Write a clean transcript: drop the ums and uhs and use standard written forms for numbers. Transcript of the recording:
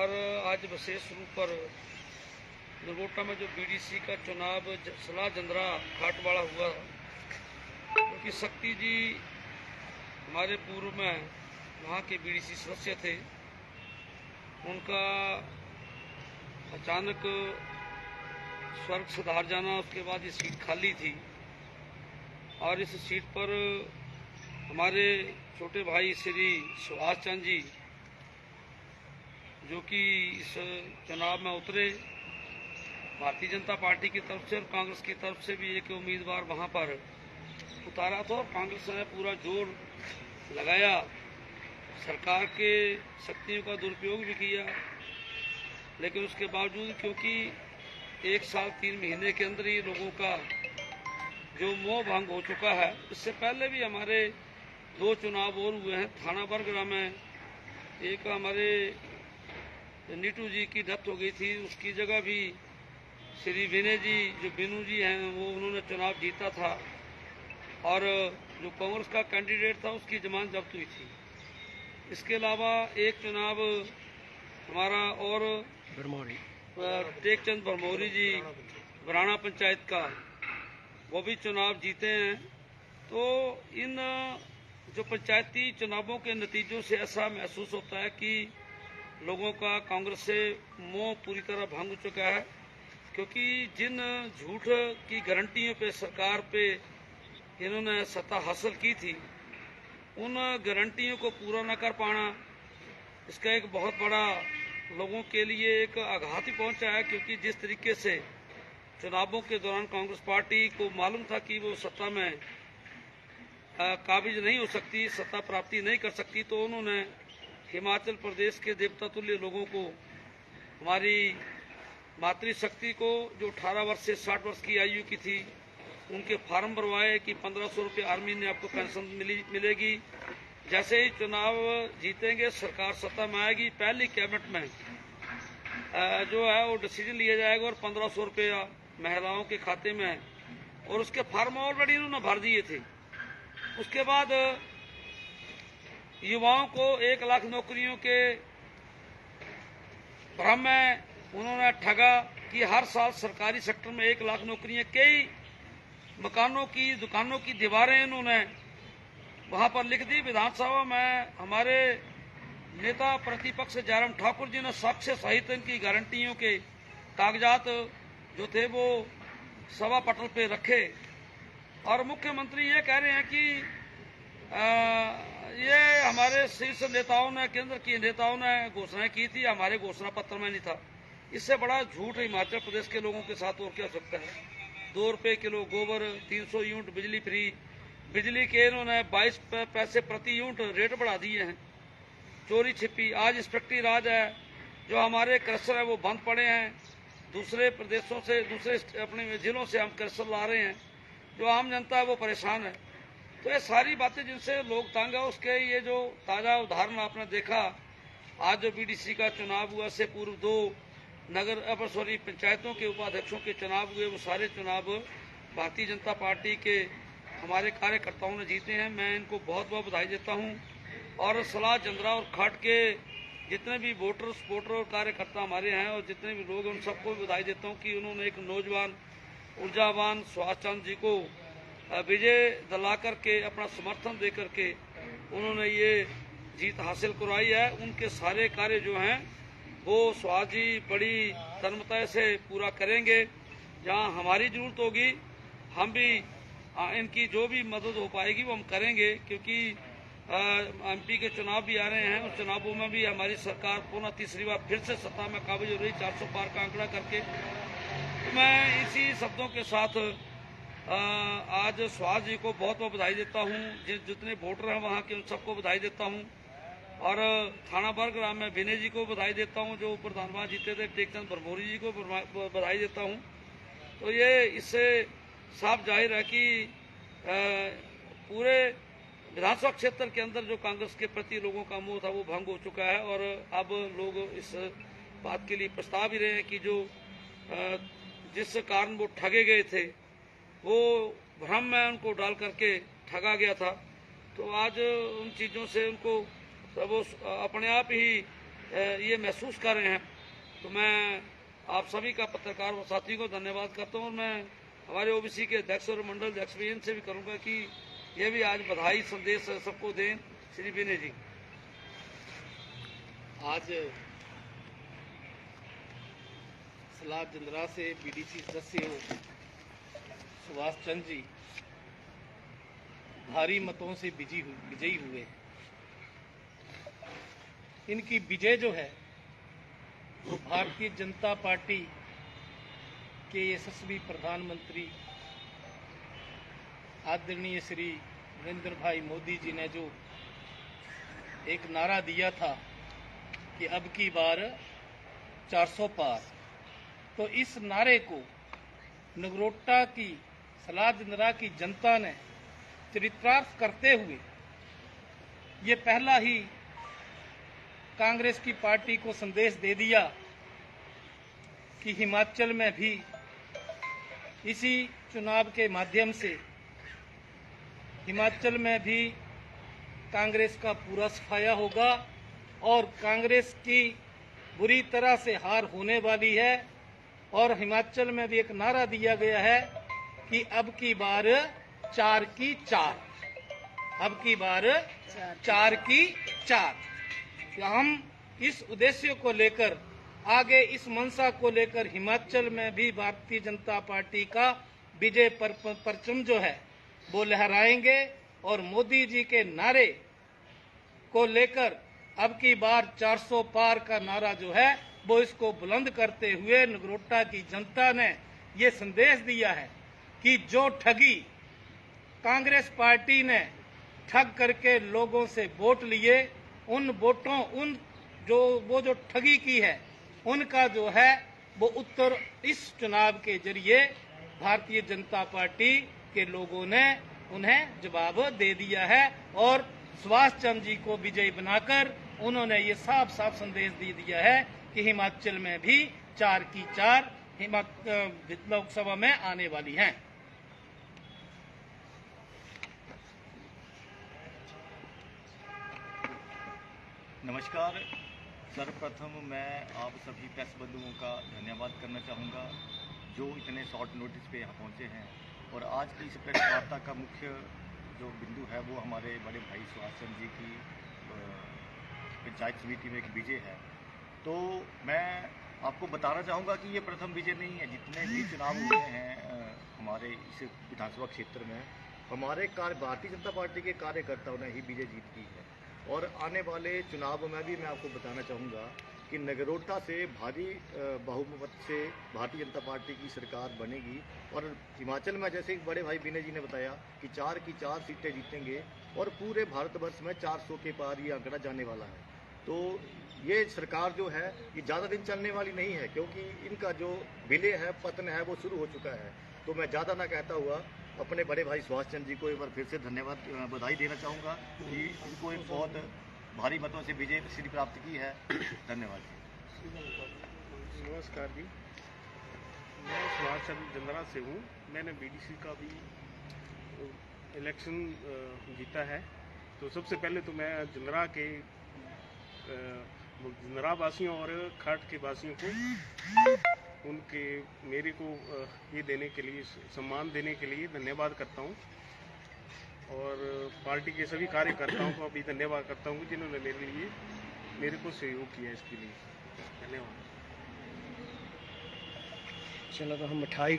और आज विशेष रूप पर नगोटा में जो बीडीसी का चुनाव सलाह जंदरा खाटवाड़ा हुआ, क्योंकि शक्ति जी हमारे पूर्व में वहाँ के बीडीसी सदस्य थे, उनका अचानक स्वर्ग सुधार जाना, उसके बाद ये सीट खाली थी और इस सीट पर हमारे छोटे भाई श्री सुभाष चंद्र जी जो कि इस चुनाव में उतरे, भारतीय जनता पार्टी की तरफ से और कांग्रेस की तरफ से भी एक उम्मीदवार वहां पर उतारा था और कांग्रेस ने पूरा जोर लगाया, सरकार के शक्तियों का दुरुपयोग भी किया। लेकिन उसके बावजूद क्योंकि 1 साल 3 महीने के अंदर ही लोगों का जो मोह भंग हो चुका है, इससे पहले भी हमारे 2 चुनाव और हुए हैं। थाना बरगरा में एक हमारे नीटू जी की डेथ हो गई थी, उसकी जगह भी श्री विनय जी जो बिनू जी हैं वो उन्होंने चुनाव जीता था और जो कांग्रेस का कैंडिडेट था उसकी जमानत जब्त हुई थी। इसके अलावा एक चुनाव हमारा और टेकचंद भरमौरी जी बराना पंचायत का, वो भी चुनाव जीते हैं। तो इन जो पंचायती चुनावों के नतीजों से ऐसा महसूस होता है कि लोगों का कांग्रेस से मोह पूरी तरह भंग हो चुका है, क्योंकि जिन झूठ की गारंटियों पे सरकार पे इन्होंने सत्ता हासिल की थी, उन गारंटियों को पूरा न कर पाना, इसका एक बहुत बड़ा लोगों के लिए एक आघात ही पहुंचा है। क्योंकि जिस तरीके से चुनावों के दौरान कांग्रेस पार्टी को मालूम था कि वो सत्ता में काबिज नहीं हो सकती, सत्ता प्राप्ति नहीं कर सकती, तो उन्होंने हिमाचल प्रदेश के देवता तुल्य लोगों को, हमारी मातृशक्ति को जो 18 वर्ष से 60 वर्ष की आयु की थी, उनके फार्म भरवाए कि 1500 रुपये आर्मी ने आपको पेंशन मिलेगी। जैसे ही चुनाव जीतेंगे, सरकार सत्ता में आएगी, पहली कैबिनेट में जो है वो डिसीजन लिया जाएगा और 1500 रुपये महिलाओं के खाते में, और उसके फार्म ऑलरेडी उन्होंने भर दिए थे। उसके बाद युवाओं को 1 लाख नौकरियों के भ्रम में उन्होंने ठगा कि हर साल सरकारी सेक्टर में 1 लाख नौकरियां, कई मकानों की दुकानों की दीवारें उन्होंने वहां पर लिख दी। विधानसभा में हमारे नेता प्रतिपक्ष जयराम ठाकुर जी ने साक्ष्य सहित इनकी गारंटियों के कागजात जो थे वो सभा पटल पे रखे और मुख्यमंत्री ये कह रहे हैं कि ये हमारे शीर्ष नेताओं ने, केंद्र के नेताओं ने घोषणाएं की थी, हमारे घोषणा पत्र में नहीं था। इससे बड़ा झूठ हिमाचल प्रदेश के लोगों के साथ और क्या हो सकता है। 2 रुपये किलो गोबर, 300 यूनिट बिजली फ्री, बिजली के इन्होंने 22 पैसे प्रति यूनिट रेट बढ़ा दिए हैं। चोरी छिपी, आज इंस्पेक्टरी राज है, जो हमारे क्रशर है वो बंद पड़े हैं, दूसरे प्रदेशों से, दूसरे अपने जिलों से हम क्रशर ला रहे हैं, जो आम जनता है वो परेशान है। तो ये सारी बातें जिनसे लोग तंग है, उसके ये जो ताजा उदाहरण आपने देखा, आज जो बीडीसी का चुनाव हुआ, से पूर्व 2 पंचायतों के उपाध्यक्षों के चुनाव हुए, वो सारे चुनाव भारतीय जनता पार्टी के हमारे कार्यकर्ताओं ने जीते हैं। मैं इनको बहुत बहुत बधाई देता हूं और सलाह जंदरा और खाट के जितने भी वोटर, सपोर्टर और कार्यकर्ता हमारे हैं और जितने भी लोग, उन सबको बधाई देता हूं कि उन्होंने एक नौजवान ऊर्जावान सुभाष चंद्र जी को विजय दिला करके, अपना समर्थन दे करके उन्होंने ये जीत हासिल करवाई है। उनके सारे कार्य जो हैं वो सुभाष जी बड़ी तन्मयता से पूरा करेंगे। जहां हमारी जरूरत होगी, हम भी इनकी जो भी मदद हो पाएगी वो हम करेंगे, क्योंकि एमपी के चुनाव भी आ रहे हैं। उस चुनावों में भी हमारी सरकार पुनः तीसरी बार फिर से सत्ता में काबिज हो रही, 400 पार का आंकड़ा करके। तो मैं इसी शब्दों के साथ आज सुभाष जी को बहुत बहुत बधाई देता हूँ। जितने वोटर हैं वहाँ के, उन सबको बधाई देता हूँ और थाना बरगरा में विनय जी को बधाई देता हूँ जो प्रधानवाद जीते थे, टेकचंद भरमौरी जी को बधाई देता हूँ। तो ये इससे साफ जाहिर है कि पूरे विधानसभा क्षेत्र के अंदर जो कांग्रेस के प्रति लोगों का मोह था वो भंग हो चुका है और अब लोग इस बात के लिए पछता भी रहे हैं कि जो जिस कारण वो ठगे गए थे, वो भ्रम में उनको डाल करके ठगा गया था। तो आज उन चीज़ों से उनको वो अपने आप ही ये महसूस कर रहे हैं। तो मैं आप सभी का, पत्रकार व साथी को धन्यवाद करता हूँ। और मैं हमारे ओबीसी के अध्यक्ष और मंडल अध्यक्ष भी इनसे भी करूँगा कि ये भी आज बधाई संदेश सबको दें। श्री विनय जी, आज सलाद जिंदरा से बीडीसी सदस्य सुभाष चंद्र जी भारी मतों से विजयी हुए हैं। इनकी विजय जो है वो भारतीय जनता पार्टी के यशस्वी प्रधानमंत्री आदरणीय श्री नरेंद्र भाई मोदी जी ने जो एक नारा दिया था कि अब की बार 400 पार, तो इस नारे को नगरोटा की सलाद जिंदरा की जनता ने चरितार्थ करते हुए ये पहला ही कांग्रेस की पार्टी को संदेश दे दिया कि हिमाचल में भी इसी चुनाव के माध्यम से हिमाचल में भी कांग्रेस का पूरा सफाया होगा और कांग्रेस की बुरी तरह से हार होने वाली है। और हिमाचल में भी एक नारा दिया गया है कि अब की बार 4 की 4, अब की बार 4 की 4। हम इस उद्देश्य को लेकर आगे, इस मंशा को लेकर हिमाचल में भी भारतीय जनता पार्टी का विजय परचम जो है वो लहराएंगे और मोदी जी के नारे को लेकर अब की बार 400 पार का नारा जो है वो इसको बुलंद करते हुए नगरोटा की जनता ने ये संदेश दिया है कि जो ठगी कांग्रेस पार्टी ने ठग करके लोगों से वोट लिए, उन वोटों जो ठगी की है उनका जो है वो उत्तर इस चुनाव के जरिए भारतीय जनता पार्टी के लोगों ने उन्हें जवाब दे दिया है। और सुभाष चंद्र जी को विजयी बनाकर उन्होंने ये साफ साफ संदेश दे दिया है कि हिमाचल में भी 4 की 4 लोकसभा में आने वाली हैं। नमस्कार। सर्वप्रथम मैं आप सभी प्रेस बंधुओं का धन्यवाद करना चाहूँगा जो इतने शॉर्ट नोटिस पे यहाँ पहुँचे हैं। और आज की इस प्रेस वार्ता का मुख्य जो बिंदु है वो हमारे बड़े भाई सुभाष चंद्र जी की पंचायत समिति में एक विजय है। तो मैं आपको बताना चाहूँगा कि ये प्रथम विजय नहीं है। जितने भी चुनाव हुए हैं हमारे इस विधानसभा क्षेत्र में, हमारे भारतीय जनता पार्टी के कार्यकर्ताओं ने ही विजय जीत की है। और आने वाले चुनाव में भी मैं आपको बताना चाहूँगा कि नगरोटा से भारी बहुमत से भारतीय जनता पार्टी की सरकार बनेगी। और हिमाचल में जैसे बड़े भाई विनय जी ने बताया कि 4 की 4 सीटें जीतेंगे और पूरे भारतवर्ष में 400 के पार ये आंकड़ा जाने वाला है। तो ये सरकार जो है ये ज़्यादा दिन चलने वाली नहीं है, क्योंकि इनका जो विलय है, पतन है, वो शुरू हो चुका है। तो मैं ज़्यादा ना कहता हुआ अपने बड़े भाई सुभाष चंद्र जी को एक बार फिर से धन्यवाद बधाई देना चाहूँगा कि इनको एक बहुत भारी मतों से विजय श्री प्राप्त की है। धन्यवाद। नमस्कार जी, मैं सुभाष चंद्र जिंदरा से हूँ। मैंने बीडीसी का भी इलेक्शन जीता है। तो सबसे पहले तो मैं जिंदरा के जिंदरा वासियों और खाट के वासियों को उनके मेरे को ये देने के लिए, सम्मान देने के लिए धन्यवाद करता हूँ। और पार्टी के सभी कार्यकर्ताओं को भी धन्यवाद करता हूँ जिन्होंने मेरे को सहयोग किया इसके लिए। धन्यवाद। चलो तो हम मिठाई